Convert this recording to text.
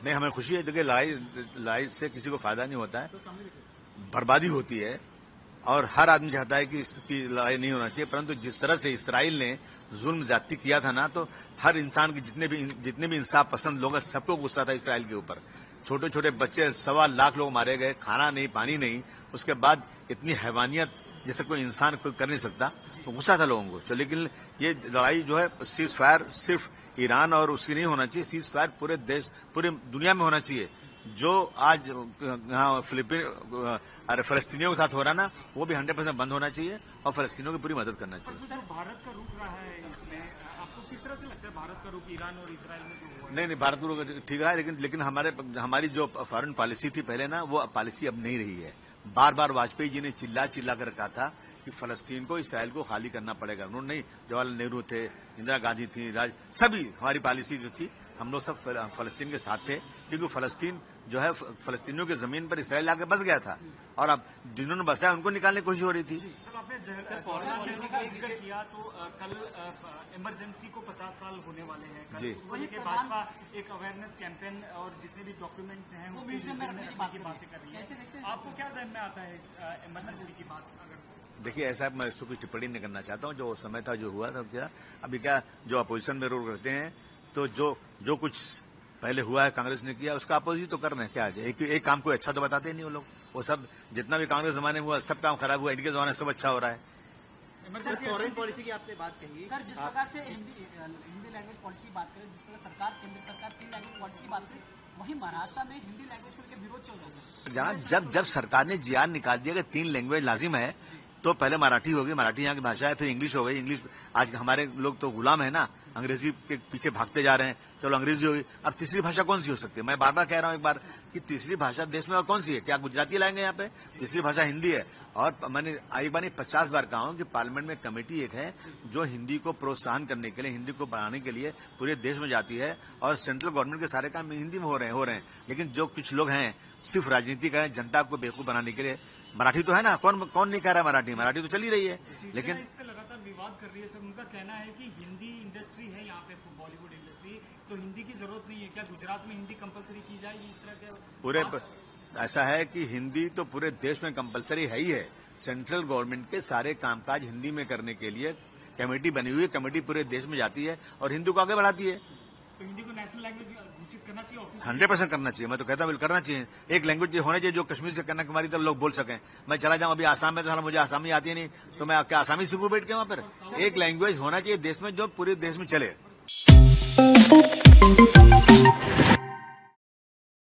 नहीं, हमें खुशी है। देखिए, लड़ाई से किसी को फायदा नहीं होता है, बर्बादी होती है और हर आदमी चाहता है कि इसकी लड़ाई नहीं होना चाहिए। परंतु जिस तरह से इसराइल ने जुल्म ज्यादती किया था ना, तो हर इंसान के जितने भी इंसाफ पसंद लोग हैं, सबको गुस्सा था इसराइल के ऊपर। छोटे छोटे बच्चे, 1.25 लाख लोग मारे गए, खाना नहीं, पानी नहीं, उसके बाद इतनी हैवानियत जैसे कोई इंसान कोई कर नहीं सकता, तो गुस्सा था लोगों को। तो लेकिन ये लड़ाई जो है, सीज फायर सिर्फ ईरान और उसकी नहीं होना चाहिए, सीज फायर पूरे दुनिया में होना चाहिए। जो आज यहाँ फलस्तीनियों के साथ हो रहा है ना, वो भी 100% बंद होना चाहिए और फलस्तीनियों की पूरी मदद करना चाहिए। सर, भारत का रुख रहा है इसमें, आपको किस तरह से लगता है भारत का रुख ईरान और इजराइल में जो हुआ है? नहीं, भारत को ठीक रहा है, लेकिन हमारी जो फॉरेन पॉलिसी थी पहले ना, वो पॉलिसी अब नहीं रही है। बार बार वाजपेयी जी ने चिल्ला कर रखा था कि फलस्तीन को, इसराइल को खाली करना पड़ेगा। उन्होंने नहीं, जवाहरलाल नेहरू थे, इंदिरा गांधी थी, सभी हमारी पॉलिसी जो थी, हम लोग सब फलस्तीन के साथ थे, क्योंकि फलस्तीन जो है, फलस्तीनियों की जमीन पर इसराइल आके बस गया था और अब जिन्होंने बसाया उनको निकालने की कोशिश हो रही थी। सर, आपने का जिक्र किया, तो कल इमरजेंसी को 50 साल होने वाले हैं कल, वहीं के भाजपा एक अवेयरनेस कैंपेन और जितने भी डॉक्यूमेंट हैं उसके विषय में रखने की बातें कर रही है। आपको क्या जहन में आता है इस इमरजेंसी की बात? अगर देखिए, ऐसा मैं इस पर कुछ टिप्पणी नहीं करना चाहता हूँ। जो समय था, जो हुआ था, क्या अभी क्या जो अपोजिशन में रोल करते हैं, तो जो कुछ पहले हुआ है कांग्रेस ने किया, उसका अपोजिट तो कर रहे हैं। क्या एक काम कोई अच्छा तो बताते नहीं वो लोग। वो सब जितना भी कांग्रेस जमाने में हुआ, सब काम खराब हुआ, इनके जमाने सब अच्छा हो रहा है। फॉरेन पॉलिसी की आपने बात कही, सर, जिस प्रकार से हिंदी लैंग्वेज पॉलिसी की बात करें, जिस प्रकार केंद्र सरकार 3 लैंग्वेज पॉलिसी की बात करें, वहीं महाराष्ट्र में हिंदी लैंग्वेज को लेकर विरोध चल रहा है। जनाब, जब सरकार ने जी आर निकाल दिया कि 3 लैंग्वेज लाजिम है, तो पहले मराठी होगी, मराठी यहाँ की भाषा है, फिर इंग्लिश हो गई। इंग्लिश आज हमारे लोग तो गुलाम है ना, अंग्रेजी के पीछे भागते जा रहे हैं। चलो अंग्रेजी होगी, अब तीसरी भाषा कौन सी हो सकती है? मैं बार बार कह रहा हूं एक बार कि तीसरी भाषा देश में और कौन सी है? क्या गुजराती लाएंगे यहाँ पे? तीसरी भाषा हिंदी है। और मैंने एक बार नहीं 50 बार कहा हूं कि पार्लियामेंट में कमेटी एक है जो हिंदी को प्रोत्साहन करने के लिए, हिंदी को बढ़ाने के लिए पूरे देश में जाती है, और सेंट्रल गवर्नमेंट के सारे काम हिंदी में हो रहे हैं। लेकिन जो कुछ लोग हैं सिर्फ राजनीति का है, जनता को बेवकूफ बनाने के लिए। मराठी तो है ना, कौन नहीं कह रहा मराठी तो चल ही रही है। लेकिन इस पे लगातार विवाद कर रही है। सर, उनका कहना है कि हिंदी इंडस्ट्री है यहाँ पे, बॉलीवुड इंडस्ट्री, तो हिंदी की जरूरत नहीं है। क्या गुजरात में हिंदी कंपलसरी की जाएगी? इस तरह के पूरे ऐसा है कि हिंदी तो पूरे देश में कंपलसरी है ही है। सेंट्रल गवर्नमेंट के सारे कामकाज हिंदी में करने के लिए कमेटी बनी हुई है। कमेटी पूरे देश में जाती है और हिंदी को आगे बढ़ाती है। तो हिंदी को नेशनल लैंग्वेज घोषित करना चाहिए, 100% करना चाहिए। मैं तो कहता हूँ करना चाहिए। एक लैंग्वेज होना चाहिए जो कश्मीर से कन्याकुमारी तक लोग बोल सकें। मैं चला जाऊं अभी आसाम में, तो मुझे आसामी आती है नहीं, तो मैं क्या आसामी सीखूं बैठ के वहां पर? एक लैंग्वेज होना चाहिए देश में जो पूरे देश में चले।